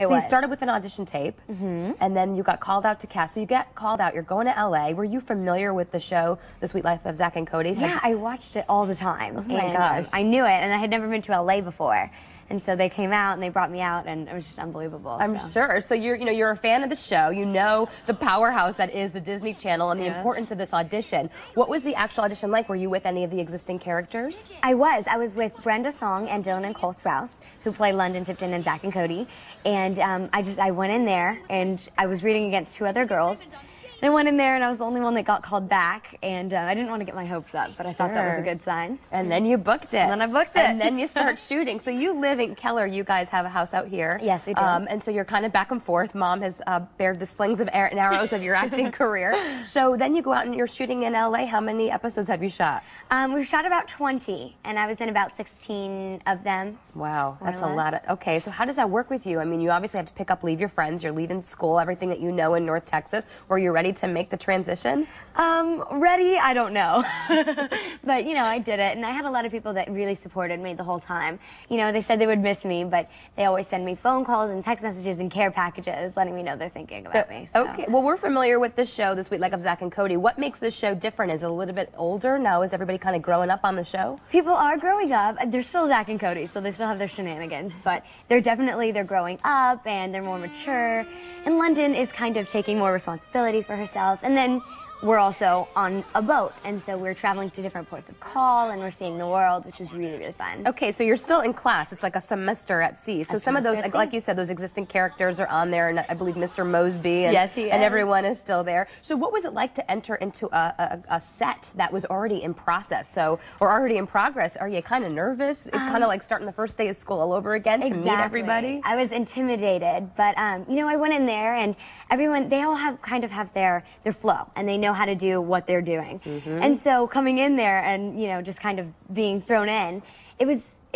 So you started with an audition tape, and then you got called out to cast. So you get called out, you're going to LA. Were you familiar with the show, The Sweet Life of Zach and Cody? Yeah, I watched it all the time. Oh my gosh. I knew it, and I had never been to LA before. And so they came out and they brought me out, and it was just unbelievable. I'm sure. So you're a fan of the show. You know the powerhouse that is the Disney Channel and the importance of this audition. What was the actual audition like? Were you with any of the existing characters? I was with Brenda Song and Dylan and Cole Sprouse, who play London, Tipton, and Zach and Cody. And I went in there, and I was reading against two other girls. And I went in there, and I was the only one that got called back, and I didn't want to get my hopes up, but I thought that was a good sign. And then you booked it. And then I booked it. And then you start shooting. So you live in Keller. You guys have a house out here. Yes, we do. And so you're kind of back and forth. Mom has bared the slings and arrows of your acting career. So then you go out and you're shooting in LA. How many episodes have you shot? We've shot about 20, and I was in about 16 of them. Wow, that's a lot. Okay, so how does that work with you? I mean, you obviously have to pick up, leave your friends. You're leaving school, everything that you know in North Texas. Were you ready to make the transition? Ready? I don't know. But, you know, I did it, and I had a lot of people that really supported me the whole time. You know, they said they would miss me, but they always send me phone calls and text messages and care packages letting me know they're thinking about me. So. Okay, well, we're familiar with this show, The Sweet Life of Zach and Cody. What makes this show different? Is it a little bit older now? Is everybody kind of growing up on the show? People are growing up. They're still Zach and Cody, so they still have their shenanigans, but they're growing up, and they're more mature. And London is kind of taking more responsibility for herself. And then we're also on a boat, and so we're traveling to different ports of call, and we're seeing the world, which is really, really fun. Okay, so you're still in class. It's like a semester at sea. So some of those, like you said, those existing characters are on there, and I believe Mr. Mosby and, yes, he is. And everyone is still there. So what was it like to enter into a set that was already in process, or already in progress? Are you kind of nervous? It's kind of like starting the first day of school all over again to meet everybody? I was intimidated, but you know, I went in there, and everyone, they all have their flow, and they know how to do what they're doing. And so coming in there and, you know, just kind of being thrown in, it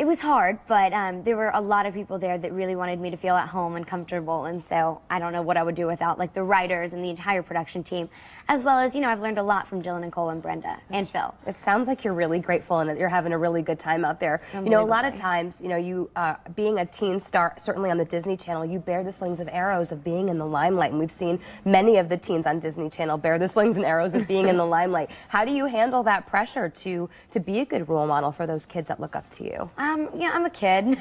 was hard, but there were a lot of people there that really wanted me to feel at home and comfortable, and so I don't know what I would do without, like, the writers and the entire production team, as well as, you know, I've learned a lot from Dylan and Cole and Brenda and Phil. It sounds like you're really grateful and that you're having a really good time out there. You know, a lot of times, you know, you being a teen star, certainly on the Disney Channel, you bear the slings and arrows of being in the limelight, and we've seen many of the teens on Disney Channel bear the slings and arrows of being in the limelight. How do you handle that pressure to be a good role model for those kids that look up to you? Yeah, I'm a kid.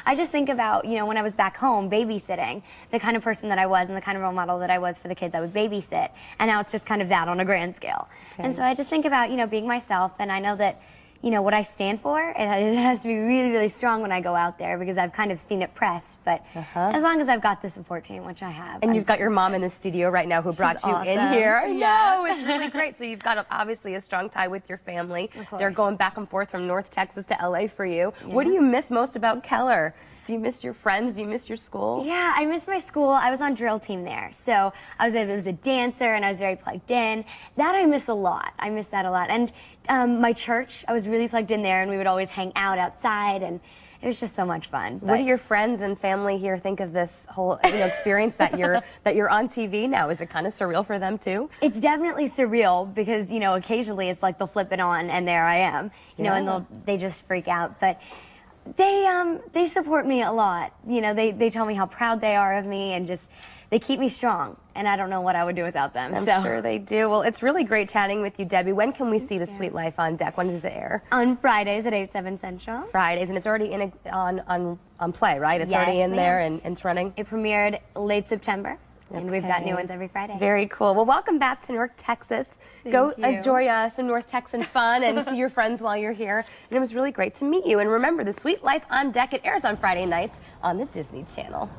I just think about, you know, when I was back home babysitting, the kind of person that I was and the kind of role model that I was for the kids I would babysit, and now it's just kind of that on a grand scale. Okay. And so I just think about, you know, being myself, and I know that, you know, what I stand for, it has to be really, really strong when I go out there, because I've kind of seen it pressed, but as long as I've got the support team, which I have. And you've got your mom in the studio right now who brought you in here. I know, it's really great. So you've got obviously a strong tie with your family. They're going back and forth from North Texas to LA for you. Yeah. What do you miss most about Keller? Do you miss your friends? Do you miss your school? Yeah, I miss my school. I was on drill team there, so I was a dancer, and I was very plugged in. That I miss a lot. I miss that a lot. And my church, I was really plugged in there, and we would always hang out outside, and it was just so much fun. What do your friends and family here think of this whole experience that you're on TV now? Is it kind of surreal for them too? It's definitely surreal, because, you know, occasionally it's like they'll flip it on and there I am, you know, and they just freak out. But they support me a lot. You know, they tell me how proud they are of me, and just they keep me strong. And I don't know what I would do without them. I'm sure they do. Well, it's really great chatting with you, Debbie. When can we see The Sweet Life on deck? When does it air? On Fridays at 8, 7 Central. Fridays, and it's already on Play, right? It's already in there and it's running. It premiered late September. And we've got new ones every Friday. Very cool. Well, welcome back to North Texas. Go enjoy some North Texan fun and see your friends while you're here. And it was really great to meet you. And remember, The Sweet Life on Deck, it airs on Friday nights on the Disney Channel.